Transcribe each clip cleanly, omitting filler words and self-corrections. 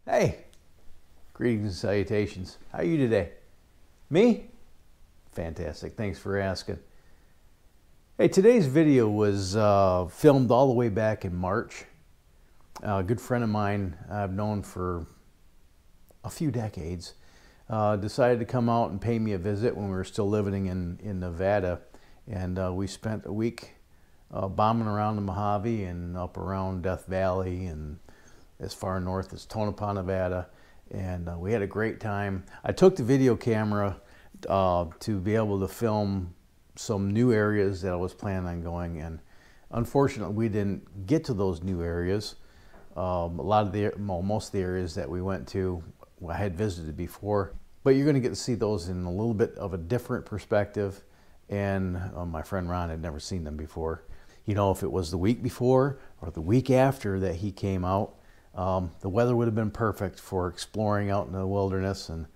Hey, greetings and salutations. How are you today? Me? Fantastic. Thanks for asking. Hey, today's video was filmed all the way back in March. A good friend of mine I've known for a few decades decided to come out and pay me a visit when we were still living in Nevada. And we spent a week bombing around the Mojave and up around Death Valley and as far north as Tonopah, Nevada, and we had a great time. I took the video camera to be able to film some new areas that I was planning on going, and unfortunately we didn't get to those new areas. Most of the areas that we went to I had visited before, but you're going to get to see those in a little bit of a different perspective, and my friend Ron had never seen them before. You know, if it was the week before or the week after that he came out, the weather would have been perfect for exploring out in the wilderness, and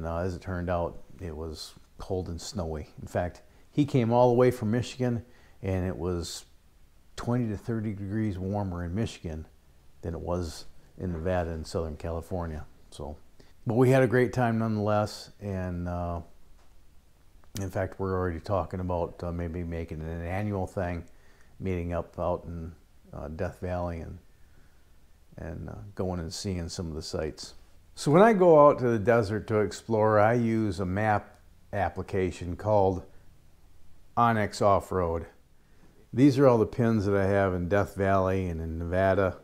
as it turned out, it was cold and snowy. In fact, he came all the way from Michigan, and it was 20 to 30 degrees warmer in Michigan than it was in Nevada and Southern California. So, but we had a great time nonetheless, and in fact, we're already talking about maybe making it an annual thing, meeting up out in Death Valley and going and seeing some of the sites. So when I go out to the desert to explore, I use a map application called Onyx Off-Road. These are all the pins that I have in Death Valley and in Nevada.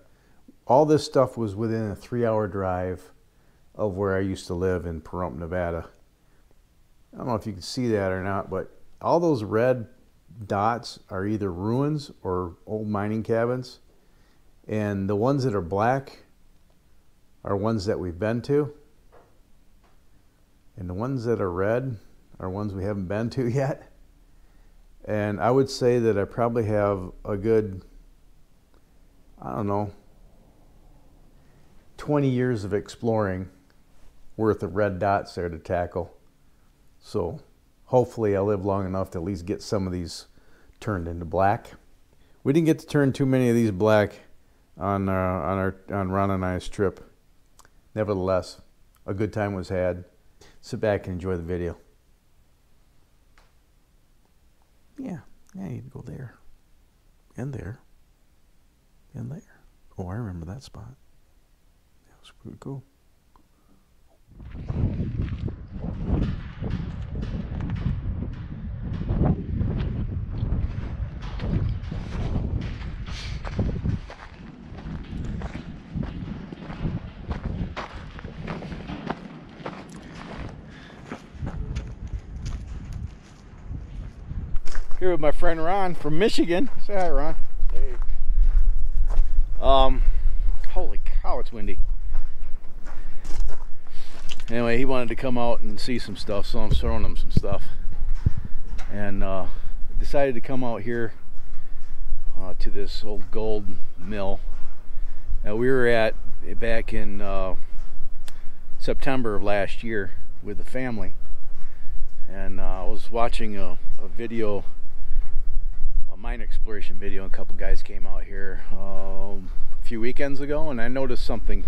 All this stuff was within a 3-hour drive of where I used to live in Pahrump, Nevada. I don't know if you can see that or not, but all those red dots are either ruins or old mining cabins. And the ones that are black are ones that we've been to. And the ones that are red are ones we haven't been to yet. And I would say that I probably have a good, I don't know, 20 years of exploring worth of red dots there to tackle. So hopefully I live long enough to at least get some of these turned into black. We didn't get to turn too many of these black on Ron and I's trip. Nevertheless, a good time was had. Sit back and enjoy the video. Yeah, you can go there, and there, and there. Oh, I remember that spot. That was pretty cool. Here with my friend Ron from Michigan. Say hi, Ron. Hey. Holy cow, it's windy. Anyway, he wanted to come out and see some stuff, so I'm showing him some stuff. And decided to come out here to this old gold mill. Now, we were back in September of last year with the family, and I was watching a video, mine exploration video, and a couple guys came out here a few weekends ago, and I noticed something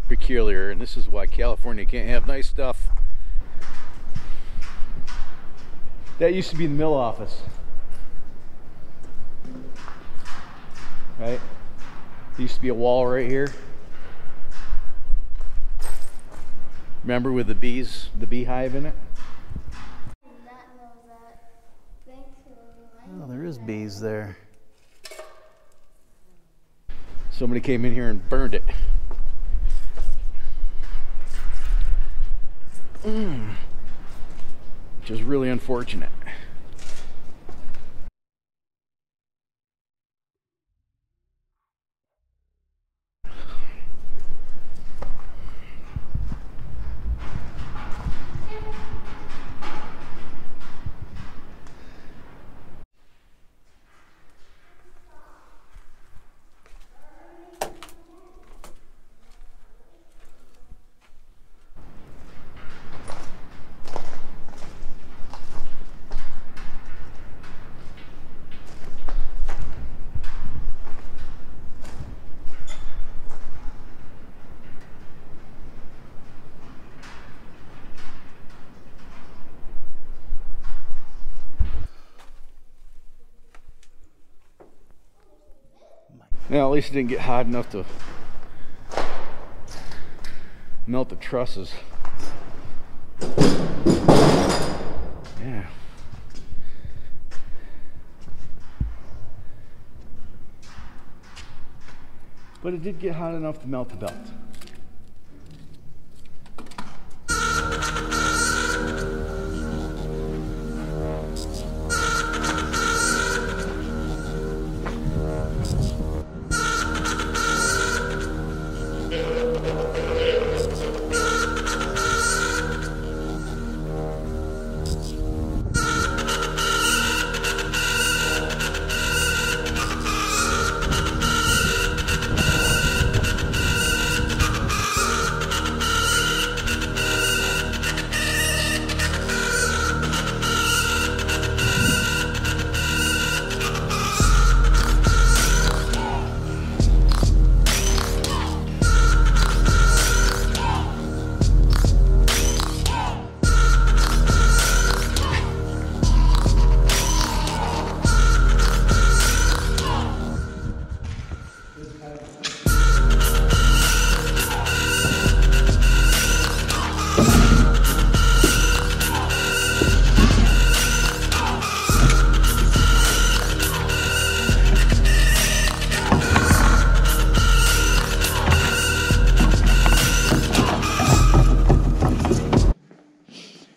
peculiar, and this is why California can't have nice stuff. That used to be the mill office, right? There used to be a wall right here. Remember, with the bees, the beehive in it? Oh, there is bees there. Somebody came in here and burned it. Which is really unfortunate. Now, at least it didn't get hot enough to melt the trusses. Yeah. But it did get hot enough to melt the belt.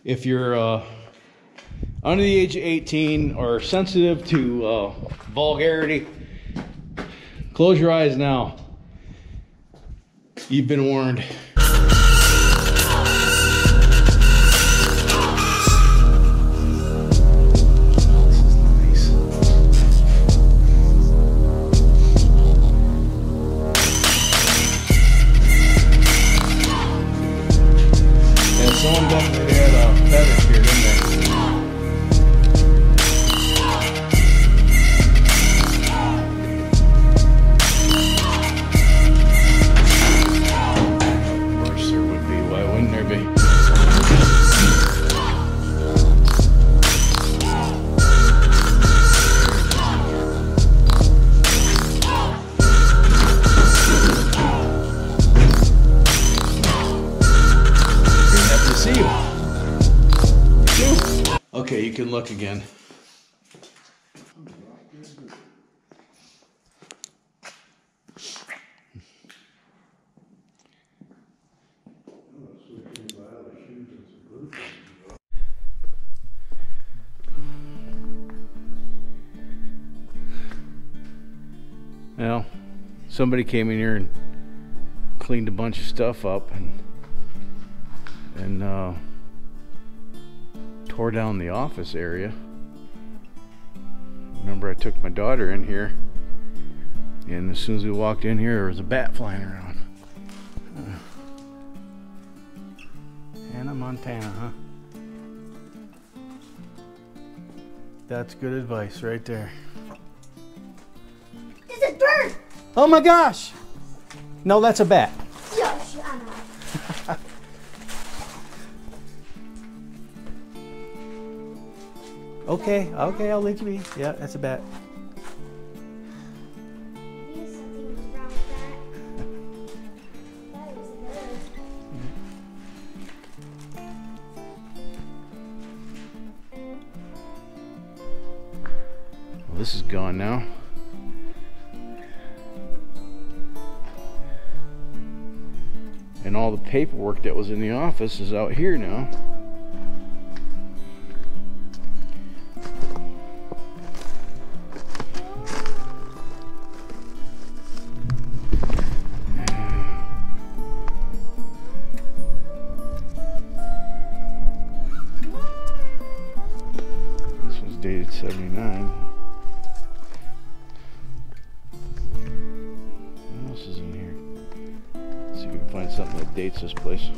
If you're under the age of 18 or sensitive to vulgarity, close your eyes now. You've been warned. Someone definitely had a feather here, didn't they? Of course there would be. Why wouldn't there be? See you. Okay, you can look again. Well, somebody came in here and cleaned a bunch of stuff up and tore down the office area. Remember, I took my daughter in here, and as soon as we walked in here, there was a bat flying around. Hannah Montana, huh? That's good advice right there. It's a bird! Oh my gosh! No, that's a bat. Yes, I know. Okay, okay, I'll let you be. Yeah, that's a bat. Maybe something was wrong with that. That was a Well, this is gone now. And all the paperwork that was in the office is out here now. Dated 79. What else is in here? Let's see if we can find something that dates this place.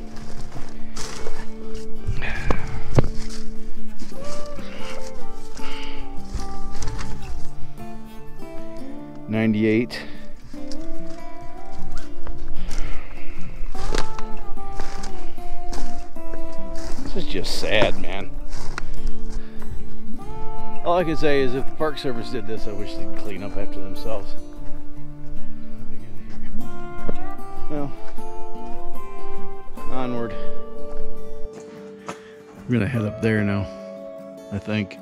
'98. This is just sad, man. All I can say is if the Park Service did this, I wish they'd clean up after themselves. We're gonna head up there now, I think.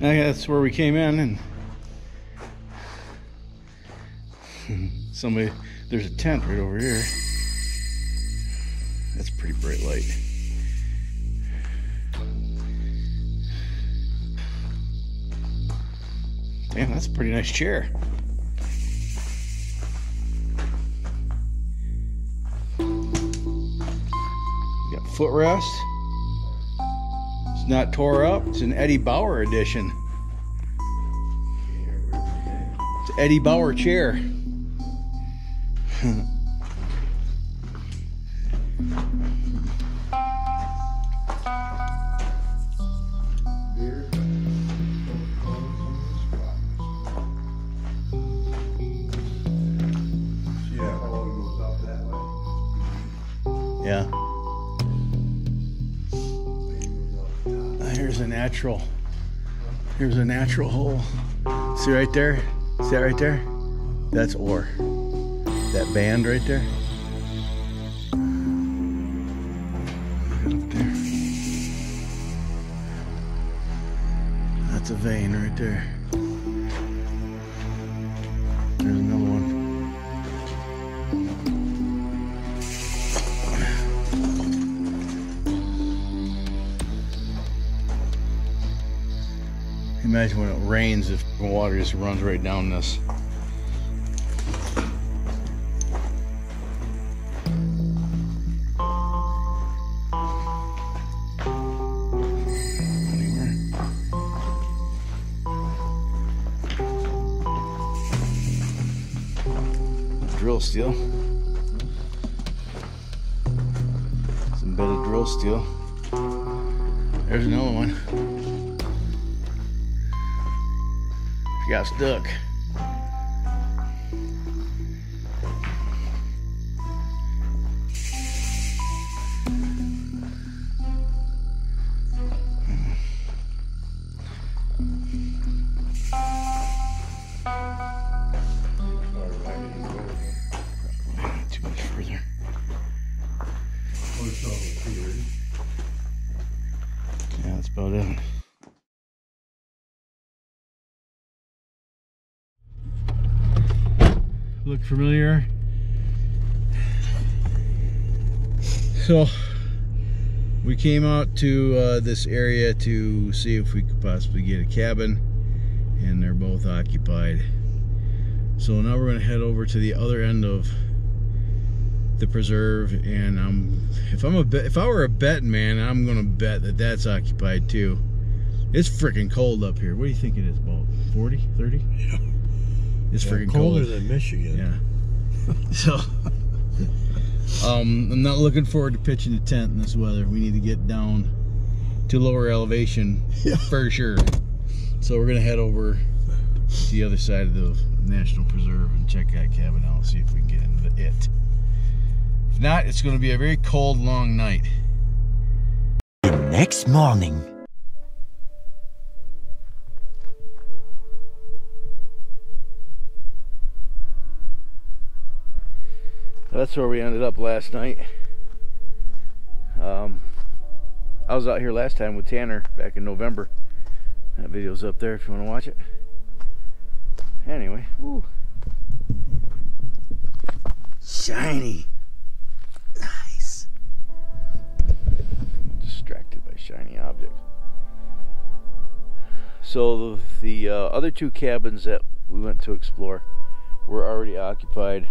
That's where we came in, and somebody, there's a tent right over here. That's a pretty bright light. Damn, that's a pretty nice chair. Got footrest. It's not tore up. It's an Eddie Bauer edition. It's an Eddie Bauer chair. Yeah. Here's a natural hole. See right there? See that right there? That's ore. That band right there. Right up there. That's a vein right there. There's another one. Imagine when it rains if the water just runs right down this. Drill steel. Some embedded drill steel. There's another one. Got stuck. Too much further. Yeah, that's about it. Look familiar? So we came out to this area to see if we could possibly get a cabin, and they're both occupied. So now we're going to head over to the other end of the preserve, and if I were a betting man, I'm going to bet that that's occupied too. It's freaking cold up here. What do you think it is? About 40, 30? Yeah. It's freaking colder cold. Than Michigan. Yeah. So, I'm not looking forward to pitching a tent in this weather. We need to get down to lower elevation for sure. So we're gonna head over to the other side of the National Preserve and check that cabin out, see if we can get into it. If not, it's gonna be a very cold, long night. The next morning. That's where we ended up last night. I was out here last time with Tanner back in November. That video's up there if you want to watch it. Anyway, ooh. Shiny. Nice. Distracted by shiny objects. So the other two cabins that we went to explore were already occupied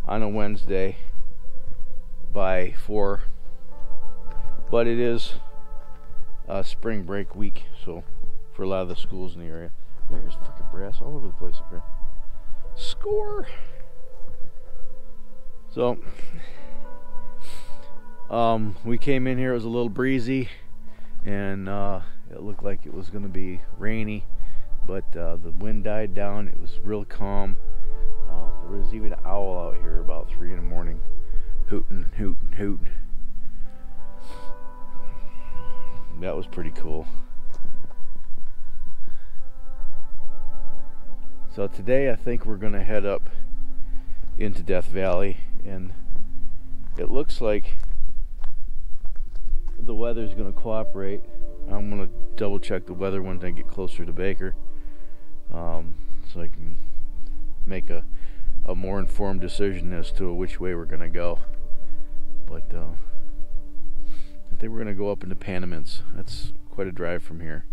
on a Wednesday by 4, but it is spring break week, so for a lot of the schools in the area. There's freaking brass all over the place up here. Score! So we came in here, it was a little breezy, and it looked like it was going to be rainy, but the wind died down. It was real calm. There was even an owl out here about 3 in the morning, hooting, hooting, hooting. That was pretty cool. So today I think we're going to head up into Death Valley, and it looks like the weather's going to cooperate. I'm going to double check the weather when I get closer to Baker, so I can make a more informed decision as to which way we're going to go. But I think we're going to go up into Panamint. That's quite a drive from here.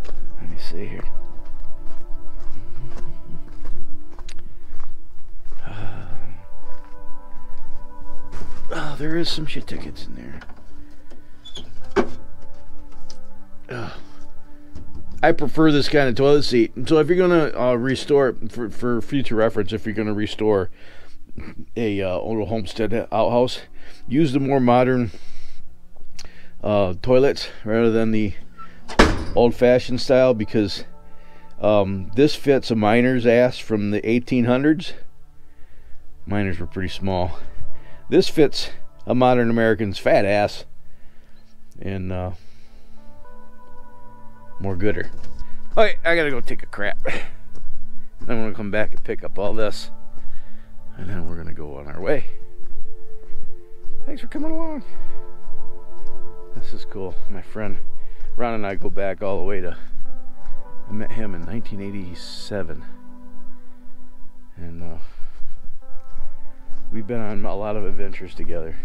Let me see here. Oh, there is some shit tickets in there. I prefer this kind of toilet seat. So if you're gonna restore, for future reference, if you're gonna restore a old homestead outhouse, use the more modern toilets rather than the old-fashioned style, because this fits a miner's ass from the 1800s. Miners were pretty small. This fits a modern American's fat ass, and more gooder. Okay, I gotta go take a crap. Then I'm gonna come back and pick up all this, and then we're gonna go on our way. Thanks for coming along. This is cool. My friend Ron and I go back all the way to, I met him in 1987, and we've been on a lot of adventures together,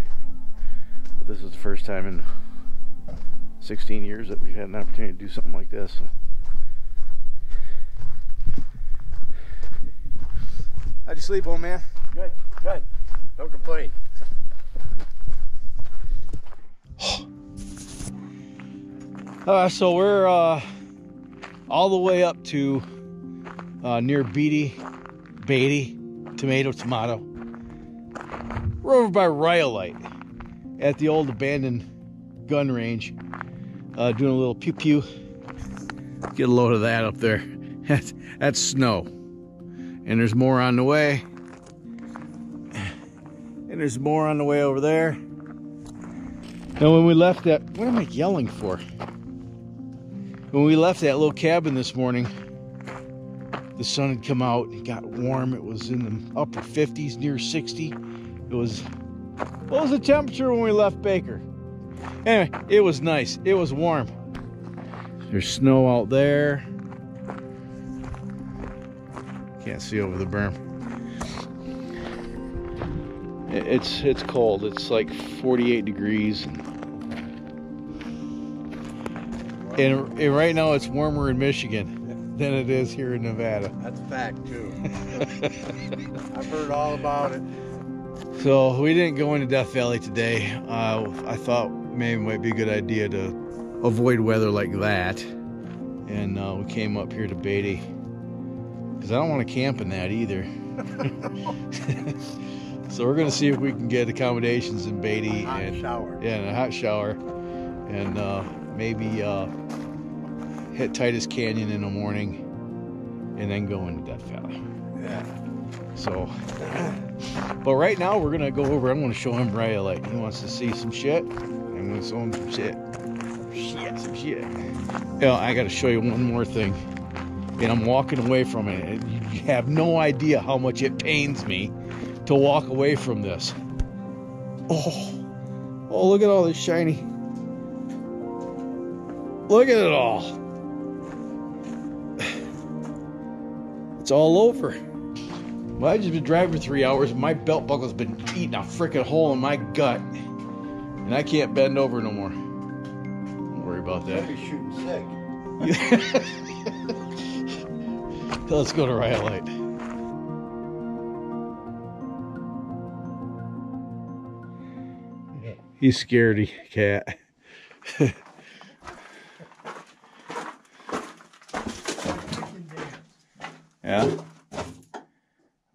but this is the first time in 16 years that we've had an opportunity to do something like this. How'd you sleep, old man? Good, good. Don't complain. So we're all the way up to near Beatty, Tomato. We're over by Rhyolite at the old abandoned gun range, doing a little pew pew. Get a load of that up there. That's snow, and there's more on the way, and there's more on the way over there. And when we left that, what am I yelling for? When we left that little cabin this morning, the sun had come out, it got warm. It was in the upper 50s, near 60. It was, what was the temperature when we left Baker? Anyway, it was nice. It was warm. There's snow out there. Can't see over the berm. It's cold. It's like 48 degrees. And right now it's warmer in Michigan than it is here in Nevada. That's a fact, too. I've heard all about it. So we didn't go into Death Valley today. I thought maybe it might be a good idea to avoid weather like that. And we came up here to Beatty, because I don't want to camp in that either. So we're going to see if we can get accommodations in Beatty. Shower. Yeah, and a hot shower. And maybe hit Titus Canyon in the morning and then go into Death Valley. Yeah. So, but right now we're gonna go over. I'm gonna show him Rhyolite. He wants to see some shit. I'm gonna show him some shit. Some shit. You know, I gotta show you one more thing. And I'm walking away from it. You have no idea how much it pains me to walk away from this. Oh, look at all this shiny. Look at it all. It's all over. Well, I've just been driving for 3 hours and my belt buckle's been eating a freaking hole in my gut. And I can't bend over no more. Don't worry about that. You're shooting sick. Let's go to Rhyolite. He's scaredy cat. Yeah?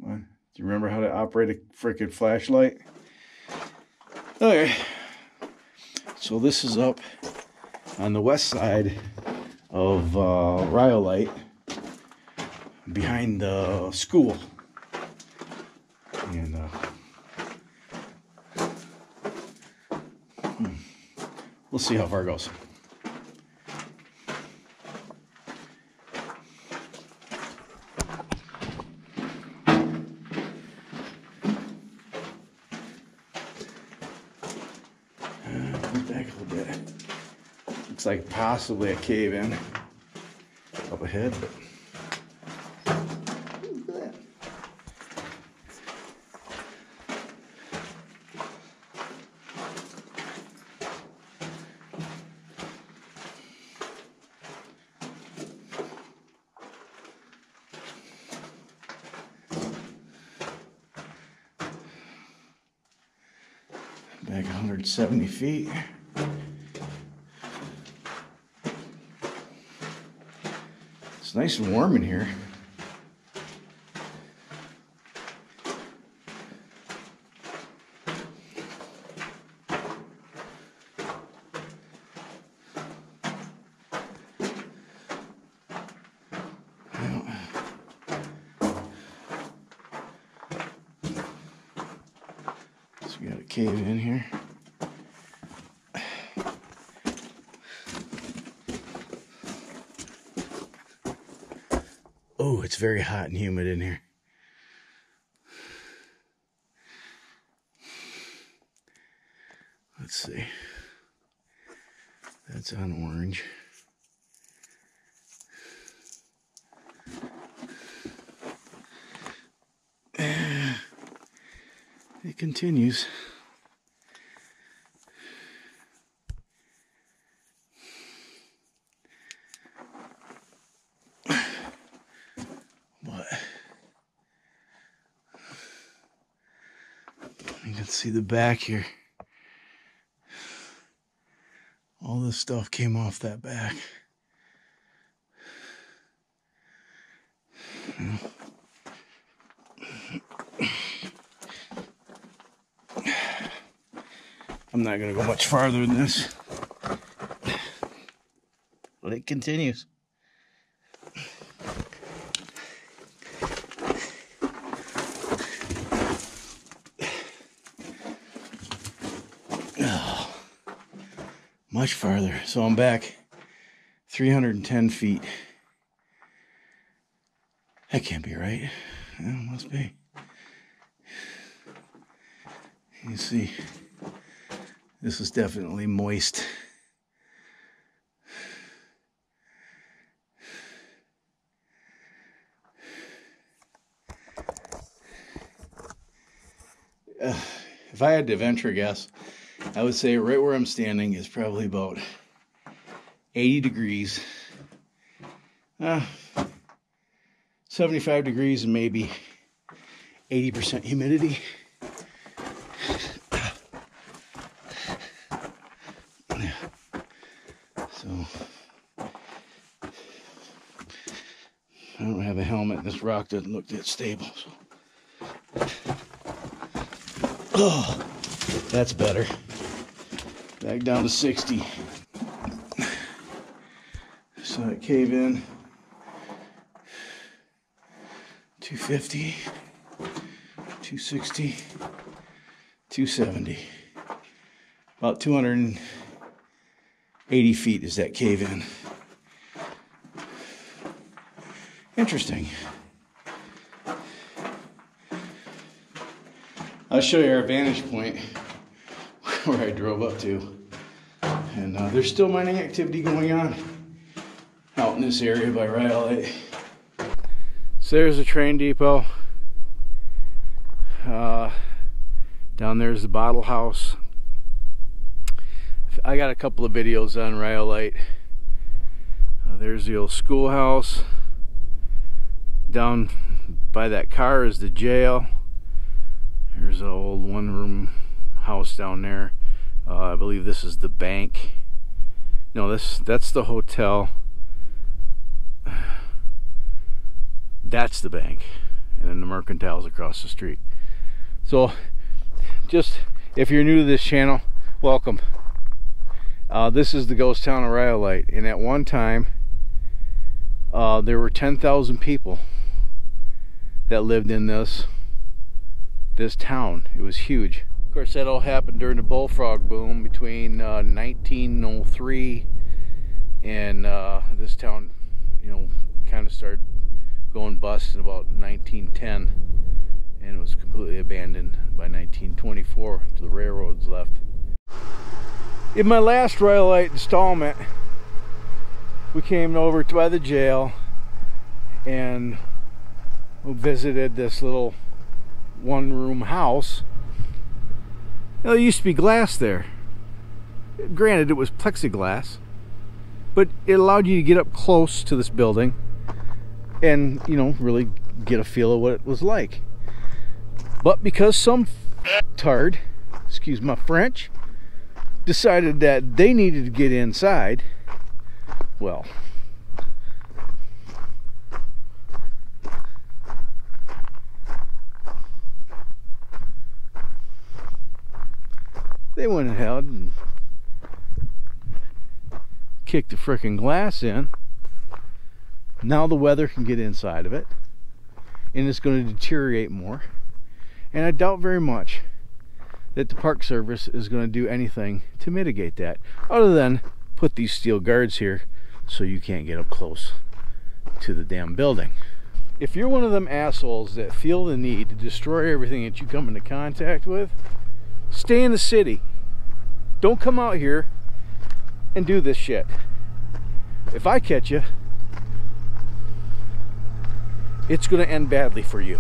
Do you remember how to operate a freaking flashlight? Okay. So this is up on the west side of Rhyolite, behind the school. And we'll see how far it goes. Back a little bit. Looks like possibly a cave in up ahead, but look at that. Back 170 feet. It's nice and warm in here. So we got a cave in here. Oh, it's very hot and humid in here. Let's see. That's on orange. It continues. You can see the back here. All this stuff came off that back. I'm not going to go much farther than this. But it continues. Much farther. So I'm back 310 feet. That can't be right. Yeah, it must be. You see, this is definitely moist. If I had to venture a guess, I would say right where I'm standing is probably about 80 degrees. 75 degrees and maybe 80% humidity. So I don't have a helmet. This rock doesn't look that stable. So. Oh, that's better. Back down to 60. So it cave in 250, 260, 270. About 280 feet is that cave in. Interesting. I'll show you our vantage point where I drove up to. And there's still mining activity going on out in this area by Rhyolite. So there's the train depot. Down there's the bottle house. I got a couple of videos on Rhyolite. There's the old schoolhouse. Down by that car is the jail. There's an old one-room house down there. I believe this is the bank. No, that's the hotel. That's the bank. And then the mercantile's across the street. So, just if you're new to this channel, welcome. This is the ghost town of Rhyolite, and at one time there were 10,000 people that lived in this town. It was huge. Of course, that all happened during the bullfrog boom between 1903 and this town, you know, kind of started going bust in about 1910, and it was completely abandoned by 1924 till the railroads left. In my last Rhyolite installment, we came over by the jail and we visited this little one-room house. Now, there used to be glass there. Granted, it was plexiglass, but it allowed you to get up close to this building and, you know, really get a feel of what it was like. But because some tard, excuse my French, decided that they needed to get inside, well, they went ahead and kicked the frickin' glass in. Now the weather can get inside of it, and it's going to deteriorate more. And I doubt very much that the Park Service is going to do anything to mitigate that, other than put these steel guards here so you can't get up close to the damn building. If you're one of them assholes that feel the need to destroy everything that you come into contact with, stay in the city. Don't come out here and do this shit. If I catch you, it's going to end badly for you.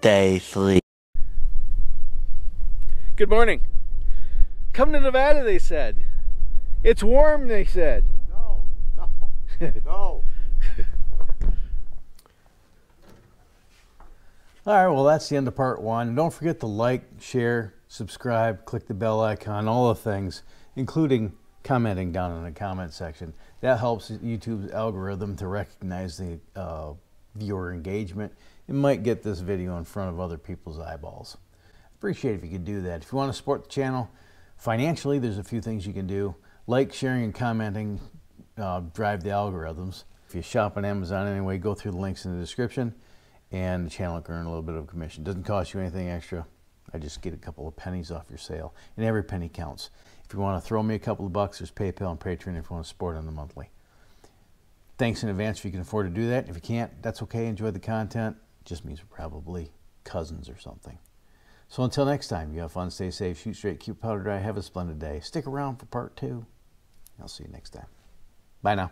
Day 3. Good morning. Come to Nevada, they said. It's warm, they said. No, no. All right, well, that's the end of part one. Don't forget to like, share, subscribe, click the bell icon, all the things, including commenting down in the comment section. That helps YouTube's algorithm to recognize the viewer engagement. It might get this video in front of other people's eyeballs. Appreciate it if you could do that. If you want to support the channel financially, there's a few things you can do. Like, sharing, and commenting drive the algorithms. If you shop on Amazon anyway, go through the links in the description, and the channel can earn a little bit of a commission. Doesn't cost you anything extra. I just get a couple of pennies off your sale, and every penny counts. If you want to throw me a couple of bucks, there's PayPal and Patreon if you want to support on the monthly. Thanks in advance if you can afford to do that. If you can't, that's okay. Enjoy the content. Just means we're probably cousins or something. So until next time, you have fun, stay safe, shoot straight, keep powder dry, have a splendid day. Stick around for part 2. I'll see you next time. Bye now.